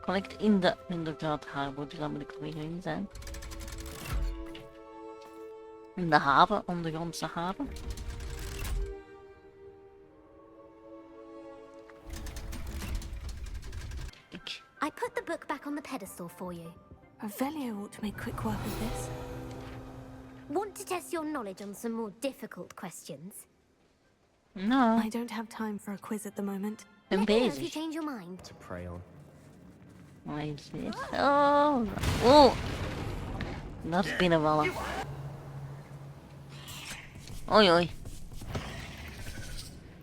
Collect in de Underground Harbor, dus daar moet ik er weer in zijn. In de haven, ondergrondse haven. I put the book back on the pedestal for you. Revelio ought to make quick work of this. Want to test your knowledge on some more difficult questions? No. I don't have time for a quiz at the moment. Ben Let me know if you bezig. change your mind. To prey on. Waar is dit? Oh. Oh. Dat is binnenvallen. Oei oei.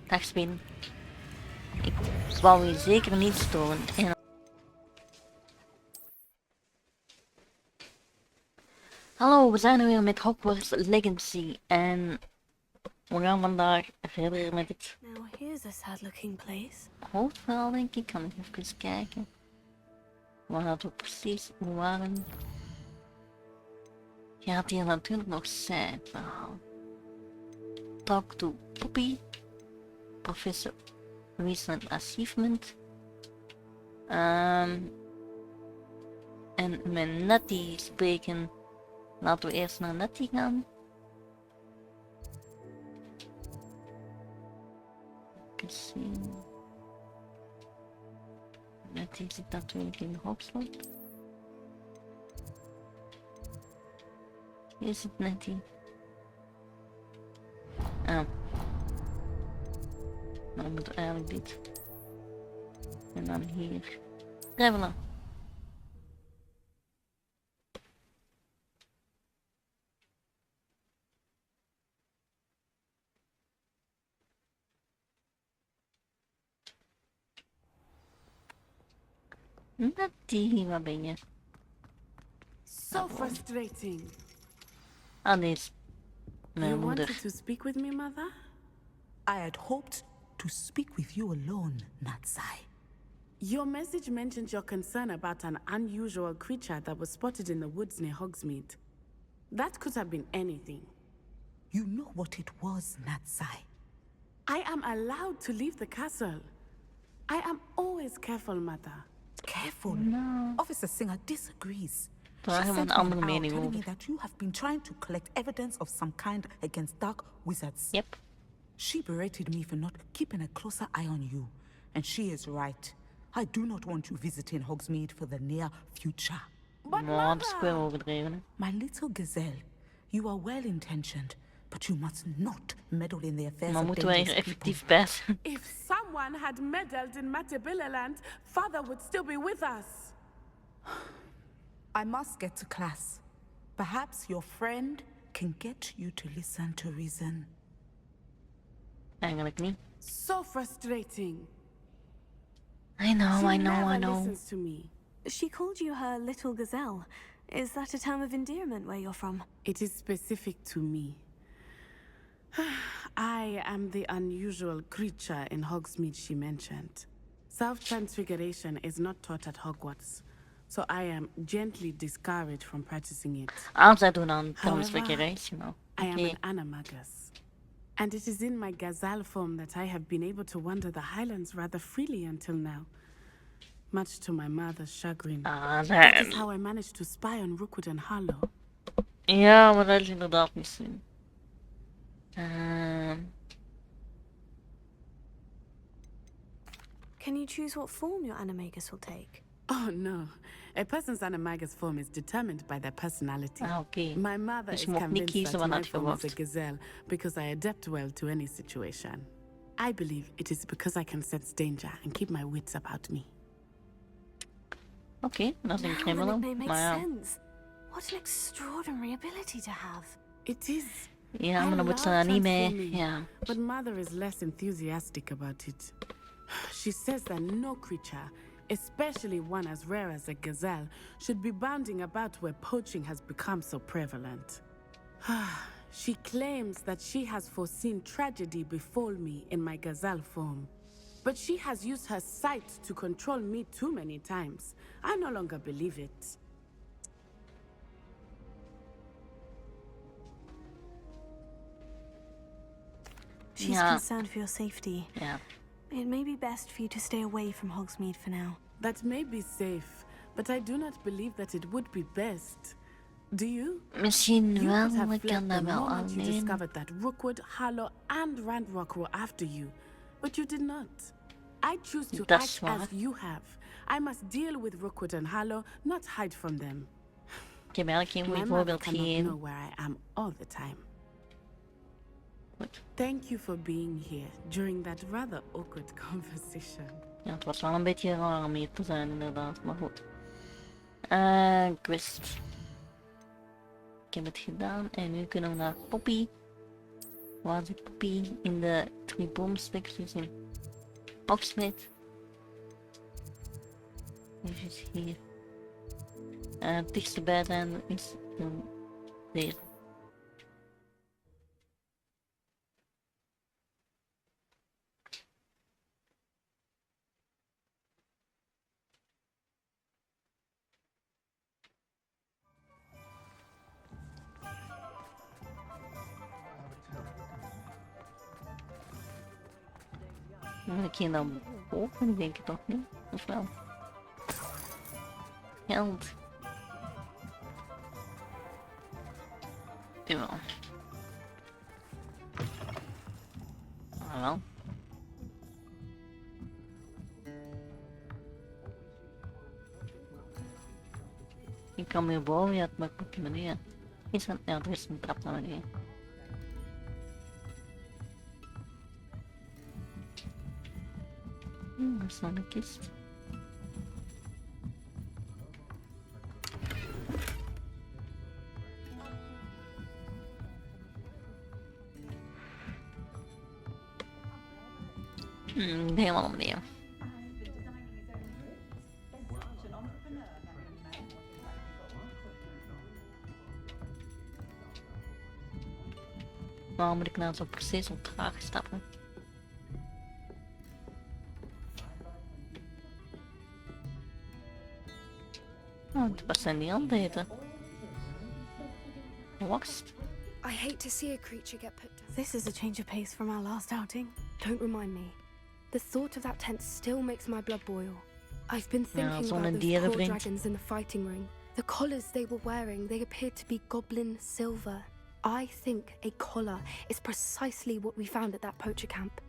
Dag spin. Ik wou je zeker niet storen. En... Hallo, we zijn er weer met Hogwarts Legacy en we gaan vandaag verder met het Now here's a sad-looking place. hoofdverhaal, denk ik. Kan ik even kijken waar dat ook precies waren. Je had hier natuurlijk nog zijn verhaal. Talk to Poppy, Professor Recent Achievement. En met Nettie spreken. Laten we eerst naar Nettie gaan. Even zien. Nettie zit natuurlijk in de Hogslot. Hier zit Nettie. Ah. Dan moet eigenlijk dit. En dan hier. Travelen. Nettie, waar ben je? So frustrating. Ah, nee, is mijn You moeder. wanted to speak with me, Mother? I had hoped to speak with you alone, Natsai. Your message mentioned your concern about an unusual creature that was spotted in the woods near Hogsmeade. That could have been anything. You know what it was, Natsai. I am allowed to leave the castle. I am always careful, Mother. Careful. No. Officer Singer disagrees. Daar She hebben we sent een me andere out mening telling me over. that you have been trying to collect evidence of some kind against dark wizards. Yep. She berated me for not keeping a closer eye on you. And she is right. I do not want you visiting Hogsmeade for the near future. But Nou, dat is Mother, wel overdreven, hè. My little gazelle, you are well-intentioned, but you must not meddle in the affairs Maar of moeten wij hier dangerous people. effectief bij zijn? if someone had meddled in Matabeleland, Father would still be with us. I must get to class. Perhaps your friend can get you to listen to reason. Eigenlijk niet. So frustrating. I know, She I know, I never know. listens to me. She called you her little gazelle. Is that a term of endearment where you're from? It is specific to me. I am the unusual creature in Hogsmeade she mentioned. Self-transfiguration is not taught at Hogwarts, so I am gently discouraged from practicing it. Zij doen aan However, transfiguration, nou. I am Oké. an animagus, and it is in my gazelle form that I have been able to wander the Highlands rather freely until now, much to my mother's chagrin. Ah, That is daar. how I managed to spy on Rookwood and Harlow. Ja, maar dat is inderdaad niet slim. Can you choose what form your animagus will take? Oh no, a person's animagus form is determined by their personality. Ah, oké. My mother Dus is je mocht niet convinced kiezen that wat my je form is a verwacht. gazelle because I adapt well to any situation. I believe it is because I can sense danger and keep my wits about me. Oké, dat is een Now the criminal. nickname Maar makes ja. sense. What an extraordinary ability to have. It is. Ja, I maar dan moet ze love daar niet mee. transforming, Ja. But mother is less enthusiastic about it. She says that no creature, especially one as rare as a gazelle, should be bounding about where poaching has become so prevalent. She claims that she has foreseen tragedy befall me in my gazelle form. But she has used her sight to control me too many times. I no longer believe it. She's Yeah. concerned for your safety. Ja. It may be best for you to stay away from Hogsmeade for now. That may be safe, but I do not believe that it would be best. Do you? Misschien You wel, could have maar ik fled kan the dat wel moment you alleen. discovered that Rookwood, Harlow, and Randrock were after you, but you did not. I choose to Dat is act waar. as you have. I must deal with Rookwood and Harlow, not hide from them. Ik heb eigenlijk geen My goed mother voorbeeld cannot gegeven. know where I am all the time. Goed. Thank you for being here during that rather awkward conversation. Ja, het was wel een beetje raar om hier te zijn inderdaad, maar goed. Quest. Ik heb het gedaan en nu kunnen we naar Poppy. Waar zit Poppy? In de 3 boomstekjes in Hogsmeade. Dus hier. Het dichtste bij zijn is een leren. Ik ging dan boven, denk ik toch niet? Of wel? Geld. Ja. Ah, wel. Ik kan weer boven, ja, maar ik moet naar beneden. Is er? Ja, er is een trap naar beneden. Dat is nog een kist. Helemaal opnieuw. Waarom moet ik nou zo precies op traag stappen? Oh, wat zijn die aan het eten? Worst. I hate to see a creature get put down. This is a change of pace from our last outing. Don't remind me. The thought of that tent still makes my blood boil. I've been thinking zo'n about those dierenvriend. poor dragons in the fighting ring. The collars they were wearing, they appeared to be goblin silver. I think a collar is precisely what we found at that poacher camp.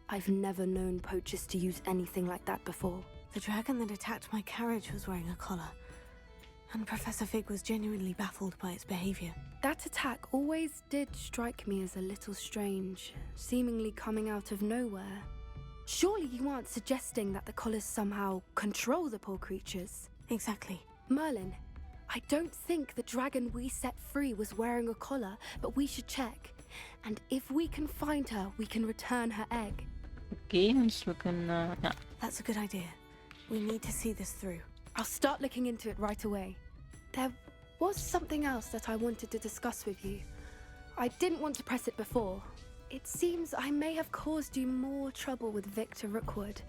I've never known poachers to use anything like that before. The dragon that attacked my carriage was wearing a collar, and Professor Fig was genuinely baffled by its behavior. That attack always did strike me as a little strange, seemingly coming out of nowhere. Surely you aren't suggesting that the collars somehow control the poor creatures? Exactly. Merlin, I don't think the dragon we set free was wearing a collar, but we should check. And if we can find her, we can return her egg. Oké, dus we kunnen... ja. That's a good idea. We need to see this through. I'll start looking into it right away. There was something else that I wanted to discuss with you. I didn't want to press it before. It seems I may have caused you more trouble with Victor Rookwood.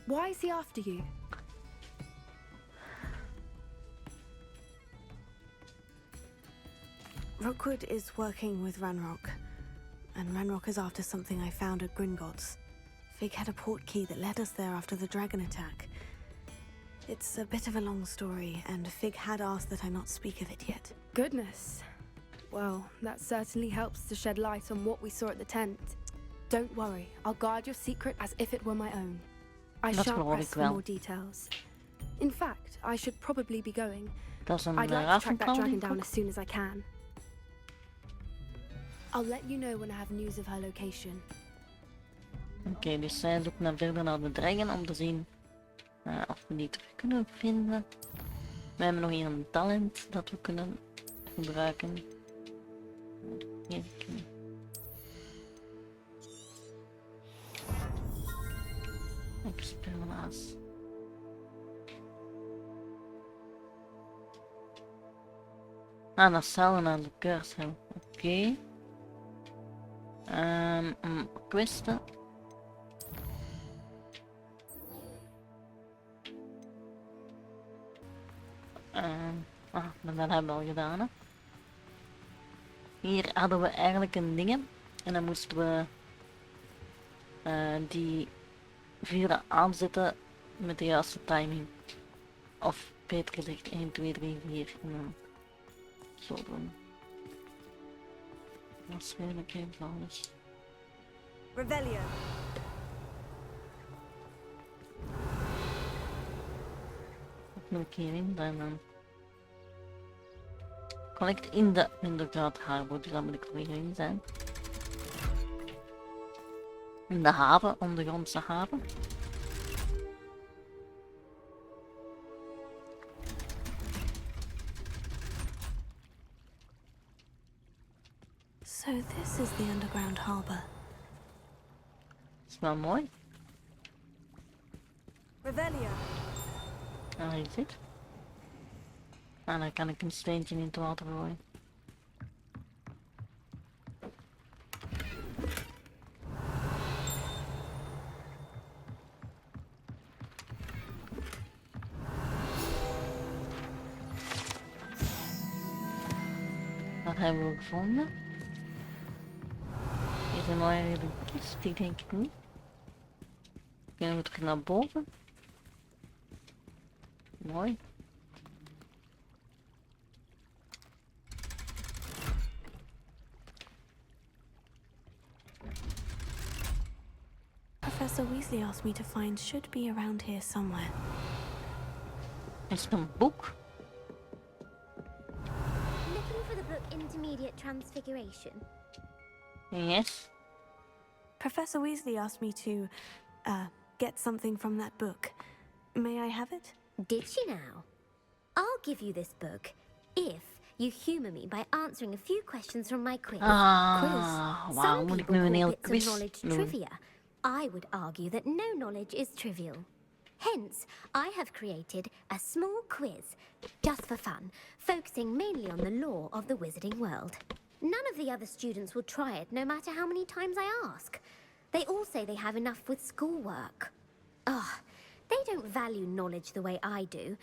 Why is he after you? Rookwood is working with Ranrock, and Ranrock is after something I found at Gringotts. Fig had a port key that led us there after the dragon attack. It's a bit of a long story, and Fig had asked that I not speak of it yet. Goodness. Well, that certainly helps to shed light on what we saw at the tent. Don't worry, I'll guard your secret as if it were my own. I Dat shan't geloof press ik for wel. more details. In fact, I should probably be going. Dat is een I'd like to track that ravenklauw, dragon denk down ik. as soon as I can. I'll let you know when I have news of her location. Oké, dus zij zoekt naar verder naar de dragon om te zien of we die terug kunnen vinden. We hebben nog hier een talent dat we kunnen gebruiken. Hier kunnen. Expernaas. Ah, dat zal een aan de keurs hebben. Oké. Questen. Maar dat hebben we al gedaan, hè. Hier hadden we eigenlijk een ding en dan moesten we die vuren aanzetten met de juiste timing. Of beter gezegd 1, 2, 3, 4 en dan zo doen. Dat is redelijk eenvoudig. Revelio. Wat moet ik hierin zijn dan? Collect in de Underground Harbor, dus dan moet ik er weer in zijn. In de haven, ondergrondse haven. So this is the underground harbor. Is wel mooi. Revelio. Daar is het. En dan kan ik een steentje in het water gooien. Wat hebben we gevonden? Hier is een mooie kist, die denk ik niet. Kunnen we terug naar boven? Mooi. Professor Weasley asked me to find should be around here somewhere. Is het een boek? Looking for the book Intermediate Transfiguration. Yes. Professor Weasley asked me to, get something from that book. May I have it? Did she now? I'll give you this book if you humour me by answering a few questions from my quiz. Ah, wauw, Some moet ik people nu een call heel bits of quiz knowledge doen? trivia. I would argue that no knowledge is trivial. Hence, I have created a small quiz, just for fun, focusing mainly on the lore of the wizarding world. None of the other students will try it, no matter how many times I ask. They all say they have enough with schoolwork. Ugh, they don't value knowledge the way I do.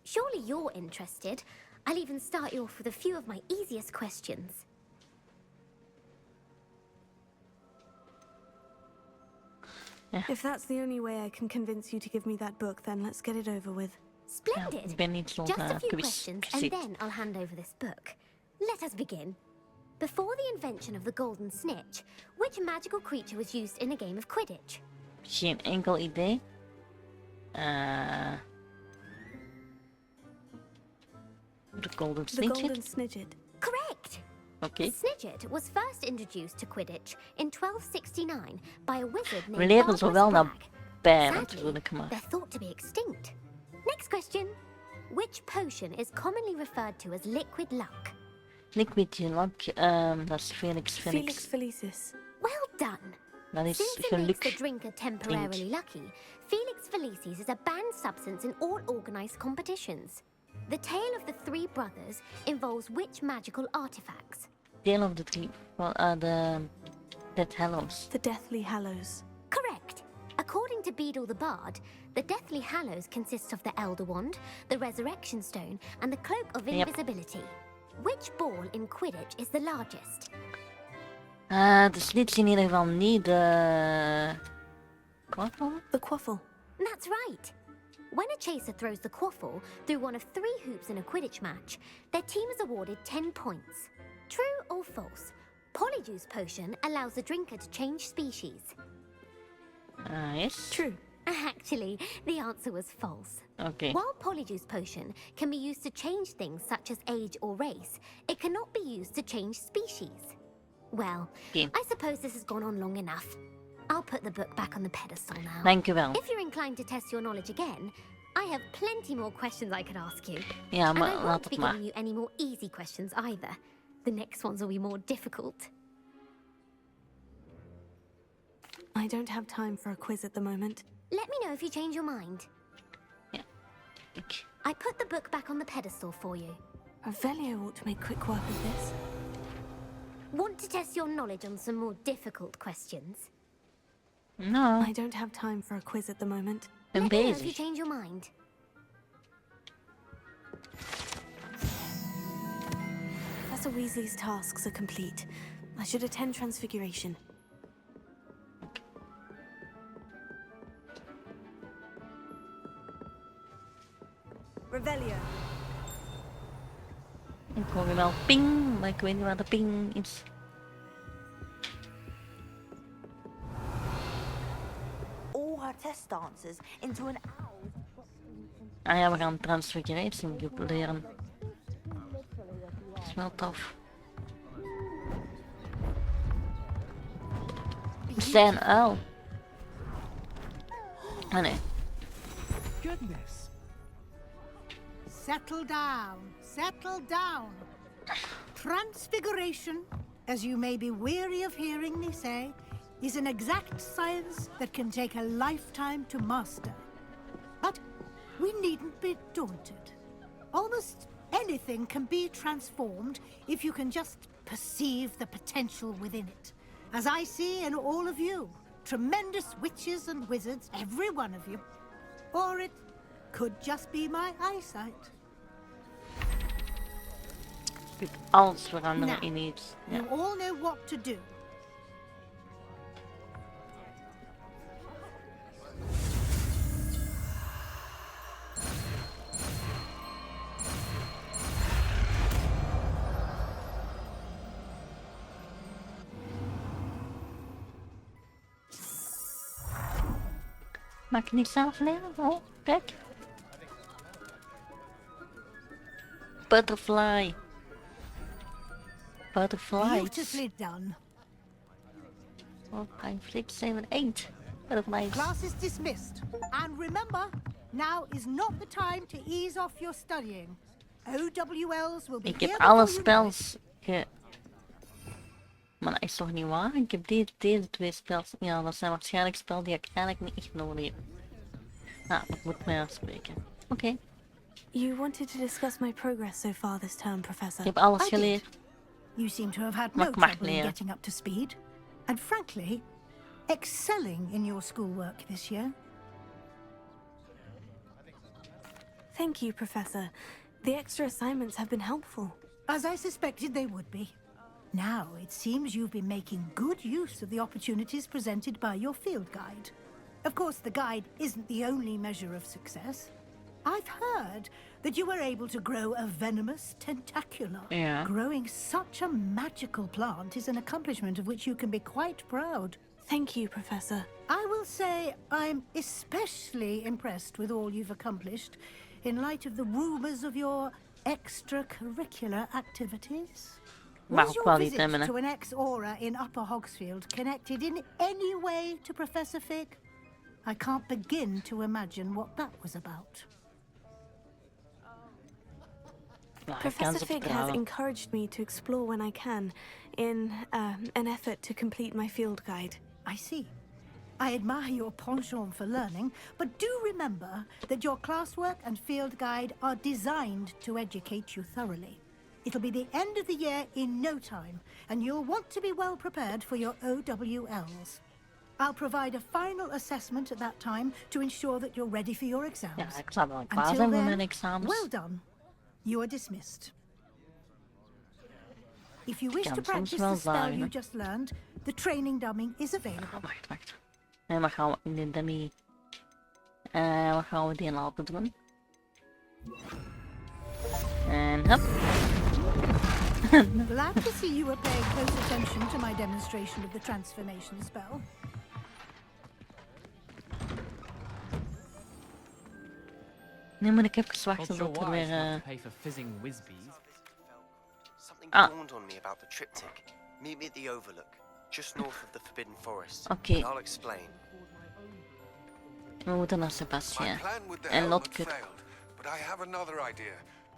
Surely you're interested. I'll even start you off with a few of my easiest questions. If that's the only way I can convince you to give me that book, then let's get it over with. Splendid. Ik ben niet zo'n Just a few quiz questions, and gezien. then I'll hand over this book. Let us begin. Before the invention of the golden snitch, which magical creature was used in a game of Quidditch? Geen enkel idee. De Golden The Golden Snitch. Snidget. Correct! Oké. Snidget was first introduced to Quidditch in 1269 by a wizard We named leren Artemis zowel naar Bragg. bij Sadly, natuurlijk, maar... they're thought to be extinct. Next question. Which potion is commonly referred to as liquid luck? Liquid Luck, dat is Felix Felix Felix. Felicis. Well done. Dat is Since it makes the geluk. drinker temporarily lucky, Felix Felicis is a banned substance in all organized competitions. The tale of the three brothers involves which magical artifacts? Deel of the three. De Dead Hallows. The Deathly Hallows. Correct. According to Beedle the Bard, the Deathly Hallows consists of the Elder Wand, the Resurrection Stone, and the Cloak of Yep. Invisibility. Which ball in Quidditch is the largest? De snitch in ieder geval niet. De... Quaffle? The Quaffle. That's right. When a chaser throws the quaffle through one of 3 hoops in a Quidditch match, their team is awarded 10 points. True or false? Polyjuice Potion allows the drinker to change species. Yes. True. Actually, the answer was false. Oké. While Polyjuice Potion can be used to change things such as age or race, it cannot be used to change species. Well, Okay. I suppose this has gone on long enough. I'll put the book back on the pedestal now. Dank u wel. If you're inclined to test your knowledge again, I have plenty more questions I could ask you. Ja, And I maar won't laat be het maar. giving you any more easy questions either. The next ones will be more difficult. I don't have time for a quiz at the moment. Let me know if you change your mind. Ja. Ik. I put the book back on the pedestal for you. Revelio ought to make quick work of this. Want to test your knowledge on some more difficult questions? Nou, I don't have time for a quiz at the moment. ik ben Let me know if you bezig. change your mind. Professor Weasley's tasks are complete. I should attend Transfiguration. Revelio. Ik hoor wel ping, maar ik weet niet waar de ping is. All her test answers into an owl. Ah ja, we gaan transfiguration leren. Dat is wel tof. Zijn uil. Ah nee. Goodness. Settle down, settle down. Transfiguration, as you may be weary of hearing me say, is an exact science that can take a lifetime to master. But we needn't be daunted. Almost anything can be transformed if you can just perceive the potential within it. As I see in all of you, tremendous witches and wizards, every one of you. Or it could just be my eyesight. Alles veranderen Now, in iets. Ja. you all know what to do. Mag ik niet zelf leren? Oh, kijk. Butterfly. Butterflies. Beautifully done. 4, 5, 6, 7, 8. Butterflies. Class is dismissed. And remember, now is not the time to ease off your studying. OWLs will be Ik here heb before alle you spels Maar dat is toch niet waar? Ik heb deze 2 spels. Ja, dat zijn waarschijnlijk spellen die ik eigenlijk niet echt nodig heb. Ah, ik moet mij afspreken. Oké. You wanted to discuss my progress so far this term, Professor. Ik heb alles I did. geleerd. You seem to have had Maar no ik mag trouble in leren. getting up to speed. And frankly, excelling in your schoolwork this year. Thank you, Professor. The extra assignments have been helpful. As I suspected they would be. Now, it seems you've been making good use of the opportunities presented by your field guide. Of course, the guide isn't the only measure of success. I've heard that you were able to grow a venomous tentacula. Yeah. Growing such a magical plant is an accomplishment of which you can be quite proud. Thank you, Professor. I will say I'm especially impressed with all you've accomplished in light of the rumors of your extracurricular activities. Maar Was ook your wel iets visit hebben, hè. to an ex-aura in Upper Hogsfield connected in any way to Professor Fig? I can't begin to imagine what that was about. Nou, ik kan Professor ze Fig has vertrouwen. encouraged me to explore when I can, in an effort to complete my field guide. I see. I admire your penchant for learning, but do remember that your classwork and field guide are designed to educate you thoroughly. It'll be the end of the year in no time, and you'll want to be well prepared for your OWLs. I'll provide a final assessment at that time to ensure that you're ready for your exams. Ja, ik zal wel klaar Until zijn voor then, mijn examens. well done. You are dismissed. If you wish kan to soms practice wel the spell zijn, you hè. just learned, the training dummy is available. Oh, wacht. En wat gaan we in de dummy... wat gaan we die laten doen? En hup. Glad to see you were paying close attention to my demonstration of the transformation spell. Nu moet ik even wachten Cultural tot er wise, weer... not to pay for fizzing whizbees. Something Ah. dawned on me about the triptych. Meet me at the Overlook, just north of the Forbidden Forest. Oké. And I'll explain. We moeten naar My Sebastian. plan with the En helmet Lotke. failed, but I have another idea.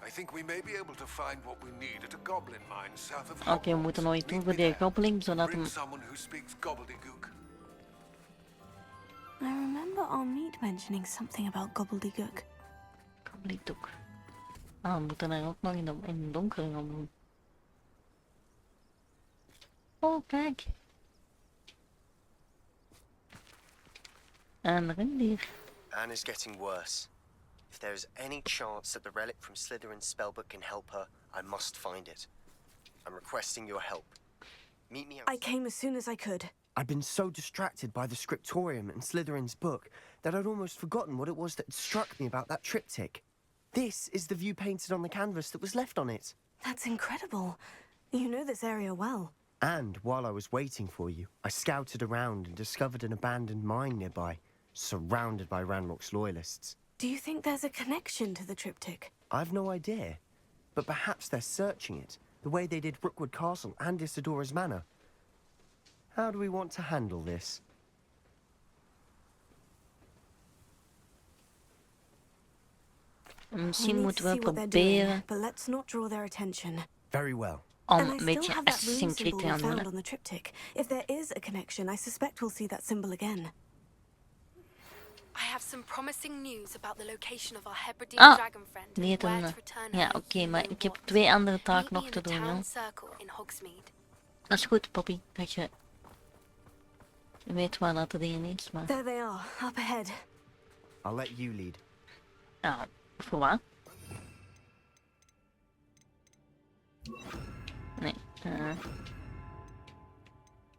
I think we may be able to find what we need at a goblin mine south of Oké, we moeten nog iets doen voor die goblin, zodat Bring hem... someone who speaks gobbledygook. I remember our meet mentioning something about gobbledygook. Gobbledygook. Ah, we moeten er ook nog in het donker gaan doen. Oh, kijk. Een rendier. Anne is getting worse. If there is any chance that the relic from Slytherin's spellbook can help her, I must find it. I'm requesting your help. Meet me I outside. came as soon as I could. I'd been so distracted by the scriptorium and Slytherin's book that I'd almost forgotten what it was that struck me about that triptych. This is the view painted on the canvas that was left on it. That's incredible. You know this area well. And while I was waiting for you, I scouted around and discovered an abandoned mine nearby, surrounded by Ranrock's loyalists. Do you think there's a connection to the triptych? I've no idea, but perhaps they're searching it, the way they did Rookwood Castle and Isidora's Manor. How do we want to handle this? Misschien moeten we See what they're doing, proberen but let's not draw their attention. Very well. om And I een still beetje have that rune Assassin's Creed symbol te we gaan doen. found hè. on the triptych. If there is a connection, I suspect we'll see that symbol again. I have some promising news about the location of our Hebridean Ah, dragon friend and niet where een... to return Ja, her oké, if maar you ik heb know 2 andere what. taken Meet me nog in te the doen, town joh. circle in Hogsmeade. Dat is goed, Poppy, dat je weet waar dat de ding is, maar... There they are, up ahead. I'll let you lead. Ja, voor wat? Nee.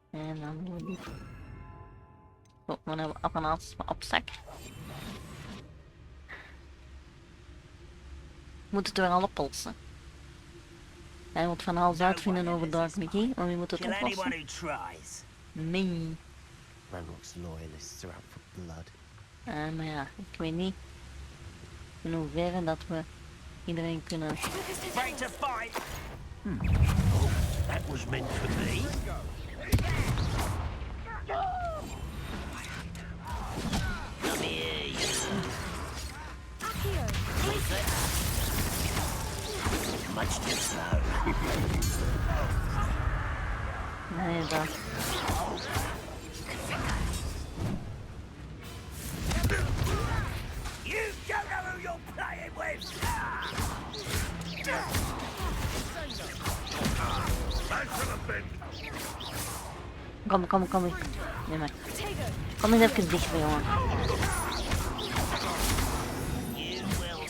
En dan doen we dit. Oh, dan hebben we appanaats op zak. Moet het weer alle polsen. Hij moet van alles uitvinden over Dark Mickey, maar wie moet het oplossen? Nee. Ranrock's loyalists are out for blood. Maar ja, ik weet niet in hoeverre dat we iedereen kunnen... That was meant for me. Come here, you. Much too slow. Nee, dat... You don't know who you're playing with. Kom. Nee, maar. Kom eens even dichter, jongen. You will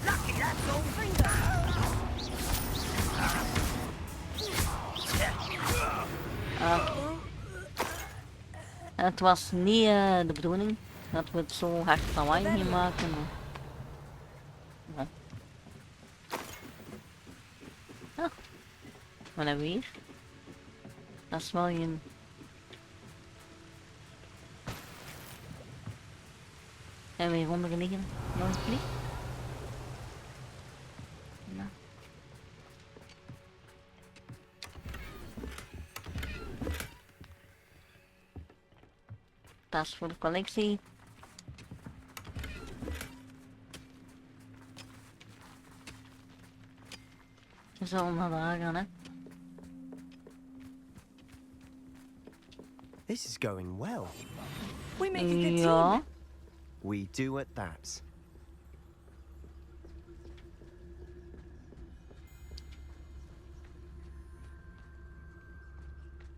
Lucky, that's all. Het was niet de bedoeling dat we het zo hard lawaai gingen maken. Maar... Ja. Ah. Wat hebben we hier? Dat is wel geen... Hebben we hieronder liggen? Nog een klik? Ja. Tas voor de collectie. We zullen naar daar gaan, hè. This is going well. We make a good Ja. team. We do at that.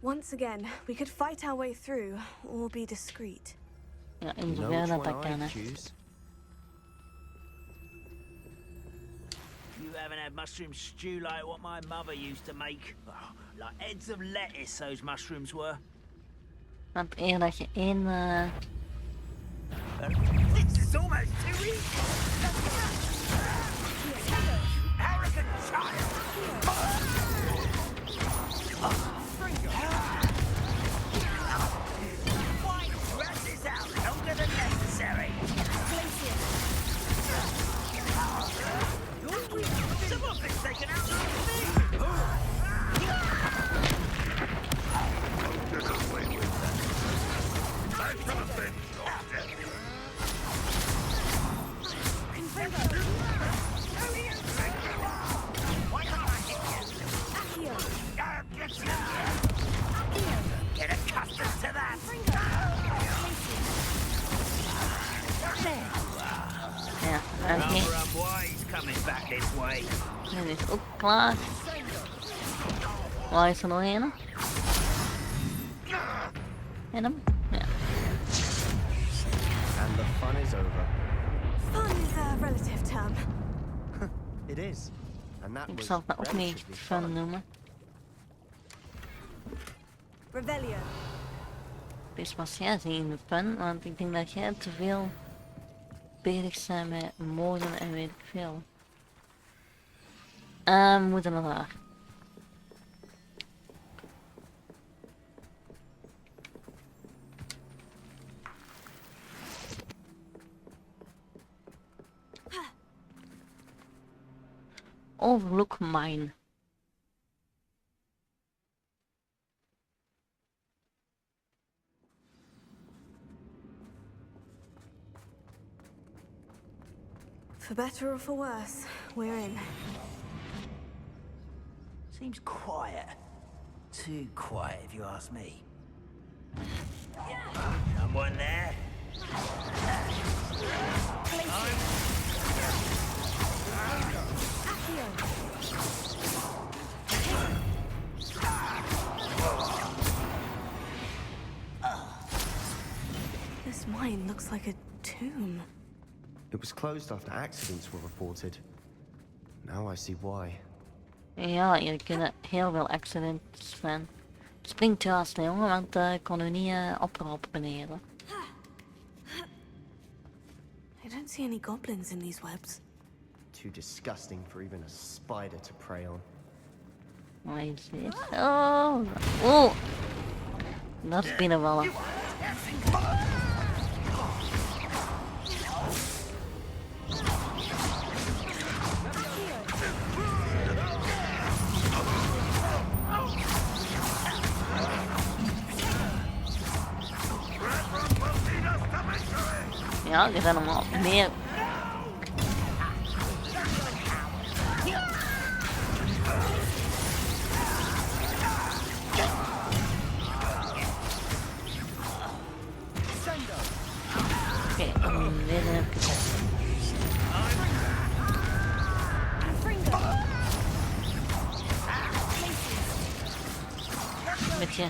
Once again, we could fight our way through, or be discreet. Ja, in You know zoverre which dat one dat kan, I hè. choose. You haven't had mushroom stew like what my mother used to make. Oh, like heads of lettuce, those mushrooms were. Want eer dat je één... This is almost too easy. Arrogant child. Why drag this out longer than necessary? Some of it's taken out last thing. Get accustomed to that. Ja, oké. Wise coming back this way. Dit is ook klaar. Waar is er nog een? En hem? Ja. And the fun is over. Fun is a relative term. It is. And that Ik was zal het nou ook niet relatively fun noemen. Revelio. Dus was jij zien, Pen, want ik denk dat jij te veel bezig bent met moorden en weet ik veel. We moeten naar daar. Overlook mine. For better or for worse, we're in. Seems quiet. Too quiet, if you ask me. Someone there? This mine looks like a tomb. It was closed after accidents were reported. Now I see why. Ja, hier kunnen heel veel accidents zijn. Spring te haast, hè, jongen, want ik kon u niet oproepen beneden. I don't see any goblins in these webs. Too disgusting for even a spider to prey on. Waar is dit? Oh, oh. Dat is binnenvallen. Ja, er zijn allemaal meer. Oké, deze heb ik gezet. Beetje.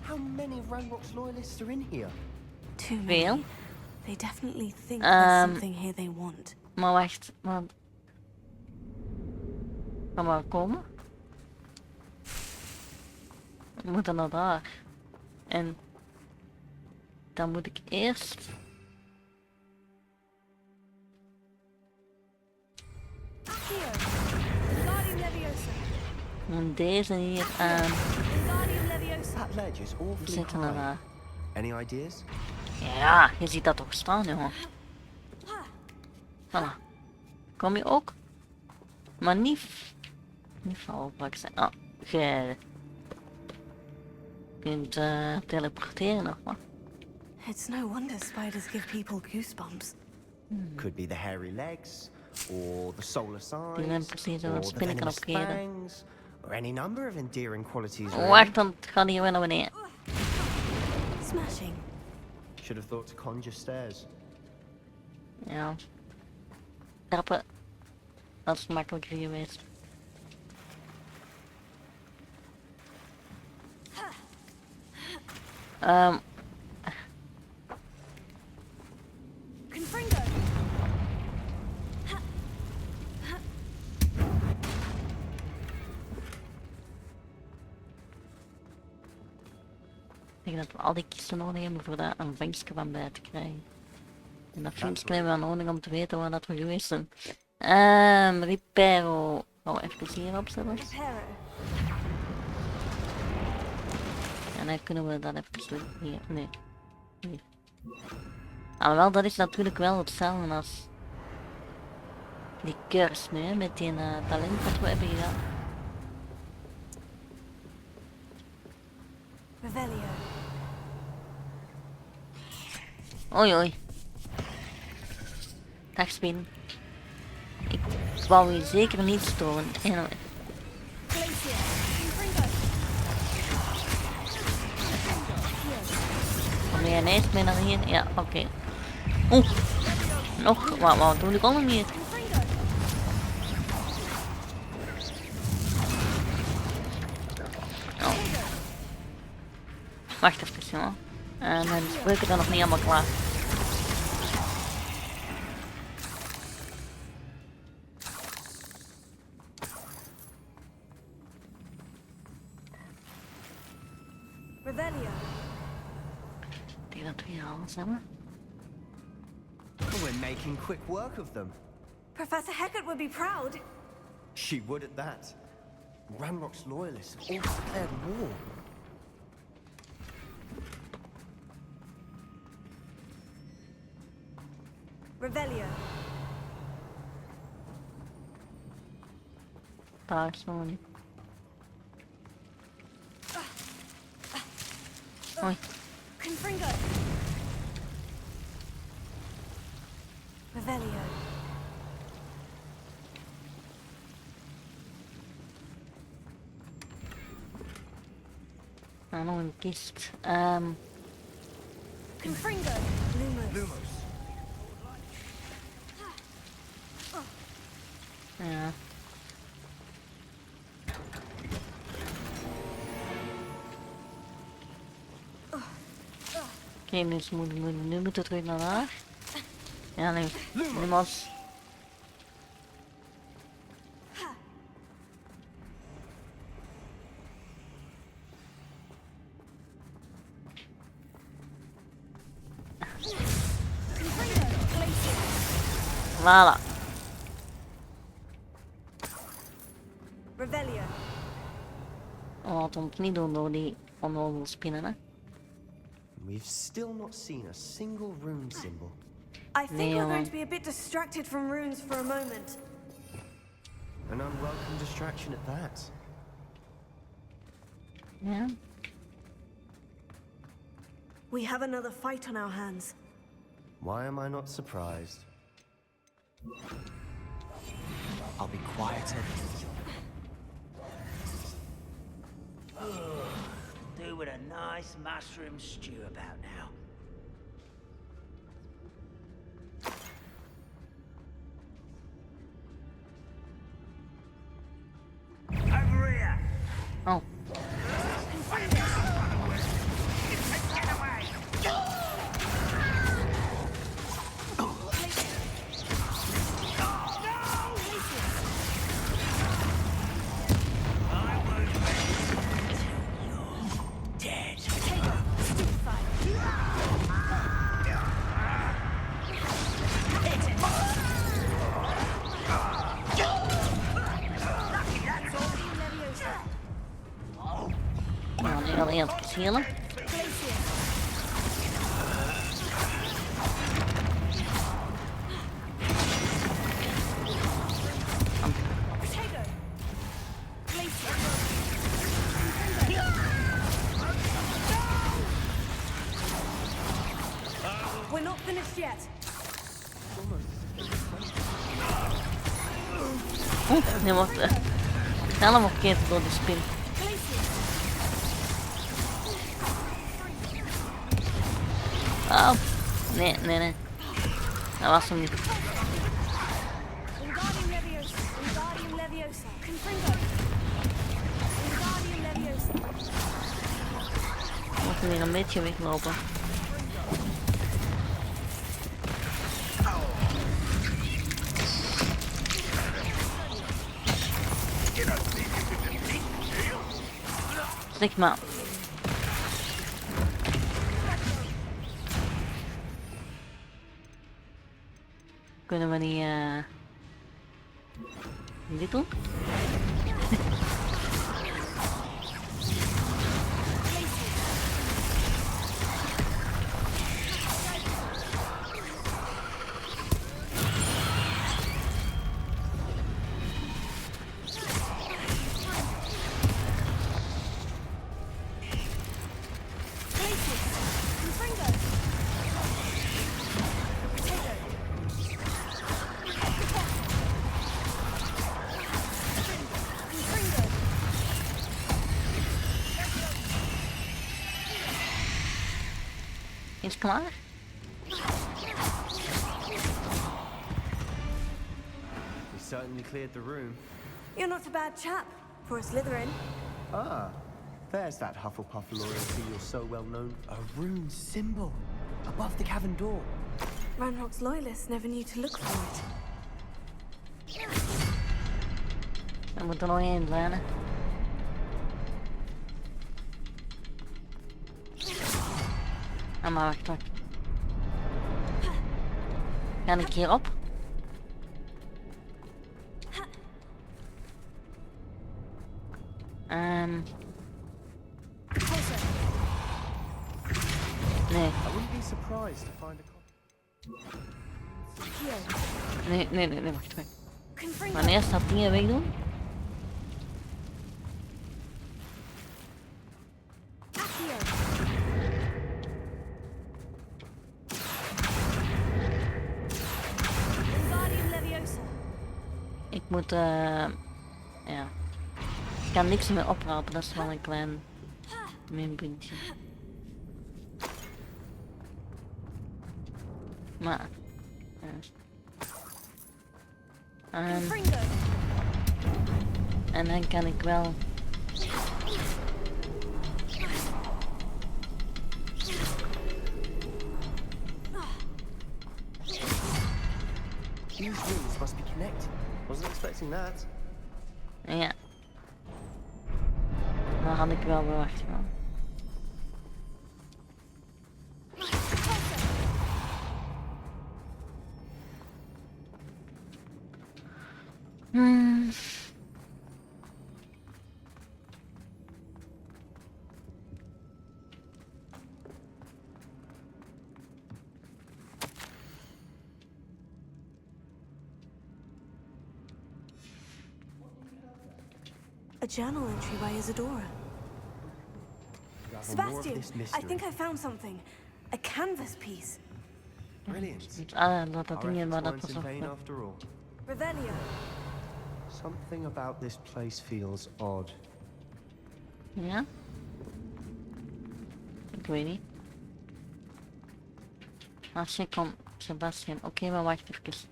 How many Ranrock's loyalists are in here? Too Veel. many. They definitely think there's something here they want. Maar wacht, want... Kan maar komen? We moeten naar daar. En... Dan moet ik eerst... En deze hier aan... That ledge is awfully Zitten naar high. daar. Any ideas? Ja, je ziet dat toch staan, jongen. Voilà. Kom je ook? Maar niet... Niet valvlak zijn. Oh, je... kunt teleporteren nog maar. It's no wonder spiders give people goosebumps. Could be the hairy legs, or the solar Die zijn signs, precies or wat the spinnen kan venomous opgeven. fangs, or any number of endearing qualities. really. Wacht, dan gaat hij weer naar beneden. Smashing. Should have thought to conjure stairs. Ja. Trappen. Dat is makkelijker geweest. Ik denk dat we al die kisten nodig hebben voor daar een vangstje van bij te krijgen. En dat vangstje hebben we nodig om te weten waar dat we geweest zijn. Reparo. Gaan we even hier opzetten. En dan kunnen we dat even doen. Hier, nee. Hier. Alhoewel, dat is natuurlijk wel hetzelfde als die curse nu, hè, met die talent dat we hebben gedaan. Revelio. Oei oei. Dag Spin. Ik wou je zeker niet storen. Anyway. Kom jij ineens mee naar hier? Ja, oké. Oeh. Nog, wat doe ik allemaal hier? Oh. Wacht even, jongen. En mijn spreuken zijn nog niet helemaal klaar. Revelio. Ik denk dat we hier alles hebben. We're making quick work of them. Professor Hecat would be proud. She would at that. Ranrock's loyalists have all declared war. Revelio. Paars nog niet. Hoi. Confringo. Revelio. Nou, nog een kist. Confringo. Lumos. Ja. Oké, dus nu moeten we terug naar daar. Ja, nee. Lumos. Voilà. Revelio. Laten we het niet doen door die onnozel spinnen, hè. We've still not seen a single rune symbol. I think we're going to be a bit distracted from runes for a moment. An unwelcome distraction at that. Ja. We have another fight on our hands. Why am I not surprised? I'll be quieted. Do with a nice mushroom stew about now. Over here! Oh. Nou, die hadden eerst iets healen. We're not finished yet. Die wordt helemaal verkeerd door de spin. Oh, nee. Dat was hem niet. Wingardium Leviosa. Wingardium Leviosa. Confringo. Wingardium Leviosa. We moeten weer een beetje weglopen. Slik maar. Kunnen we niet dit doen? Is het klaar? We certainly cleared the room. You're not a bad chap for a Slytherin. Ah, there's that Hufflepuff loyalty you're so well known. A rune symbol above the cavern door. Ranrock's loyalists never knew to look for it. Er moet er nog één zijn, hè. Ah, maar wacht. Kan ik hierop? Nee. I wouldn't be surprised to find a copy. Nee, wacht. Maar eerst dat dingen wegdoen. Ik moet, ja. Ik kan niks meer oprapen, dat is wel een klein minpuntje. Maar, en dan kan ik wel. These rooms must be connected. Wasn't expecting that. Ja. Dat had ik wel verwacht van. A journal entry by Isadora. Sebastian, I think I found something. A canvas piece. Brilliant. Dat ding waar dat was op. After all. Revelio. Something about this place feels odd. Ja? Ik weet niet. Als je komt, Sebastian. Oké, maar wacht even.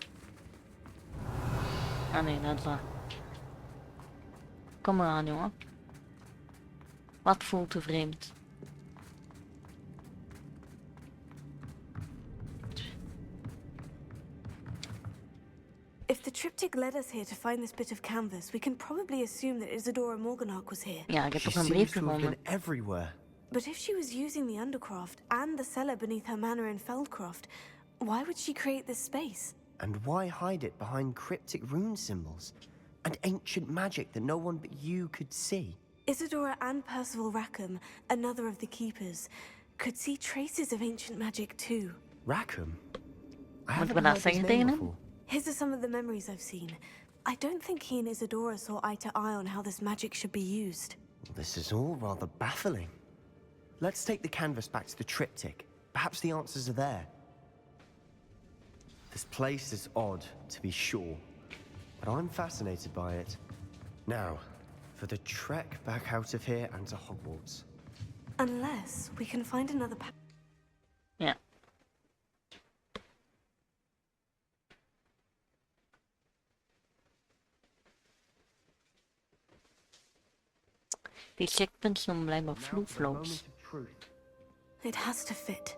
Ah nee, dat is dat. Kom eraan, jongen. Wat voelt te vreemd? If the triptych led us here to find this bit of canvas, we can probably assume that Isadora Morganach was here. Ja, ik heb toch een brief gevonden. Everywhere. But if she was using the undercroft and the cellar beneath her manor in Feldcroft, why would she create this space? And why hide it behind cryptic rune symbols? And ancient magic that no one but you could see? Isadora and Percival Rackham, another of the keepers, could see traces of ancient magic too. Rackham? I Moet haven't we dat heard his zeggen name tegen hem? before. His are some of the memories I've seen. I don't think he and Isadora saw eye to eye on how this magic should be used. Well, this is all rather baffling. Let's take the canvas back to the triptych. Perhaps the answers are there. This place is odd, to be sure, but I'm fascinated by it. Now, for the trek back out of here and to Hogwarts. Unless we can find another path. Ja. Die checkpunts zijn blijkbaar vloefloops. It has to fit.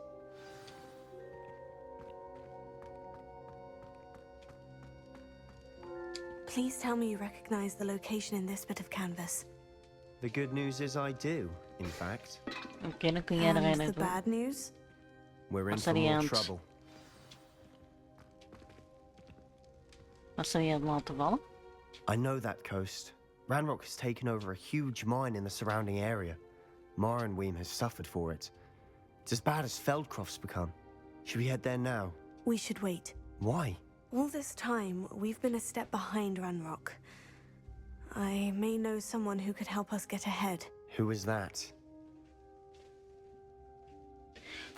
Please tell me you recognize the location in this bit of canvas. The good news is I do, in fact. Oké, dan kun jij erin And the naartoe. bad news? We're in Wat for staat hier more aan het- trouble. Wat zou je laten vallen? I know that coast. Ranrock has taken over a huge mine in the surrounding area. Marrenweem has suffered for it. It's as bad as Feldcroft's become. Should we head there now? We should wait. Why? All this time, we've been a step behind Ranrock. I may know someone who could help us get ahead. Who is that?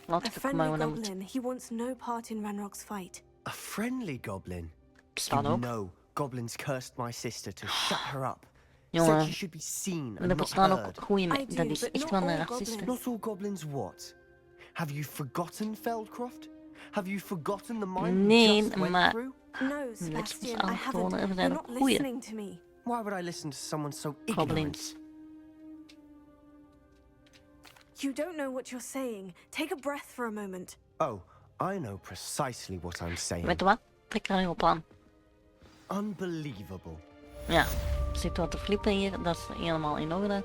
Laat A ik het friendly maar naar goblin. He wants no part in Ranrock's fight. A friendly goblin? Staat You ook. know, goblins cursed my sister to shut her up. Jongen, Said she should be seen er and not bestaan ook heard. goede I mensen. do, Dat is but echt not wel een all racist. goblins. Not all goblins what? Have you forgotten Feldcroft? Have you forgotten the mine we Nee, just went maar- through? No, Sebastian, I aantonen, haven't. er You're zijn not ook goeie listening to me. Why would I listen to someone so ignorant? goblins. You don't know what you're saying. Take a breath for a moment. Oh, I know precisely what I'm saying. Weet je wat? Trek er nu op aan. Unbelievable. Ja, zit wat te flippen hier. Dat is helemaal in orde.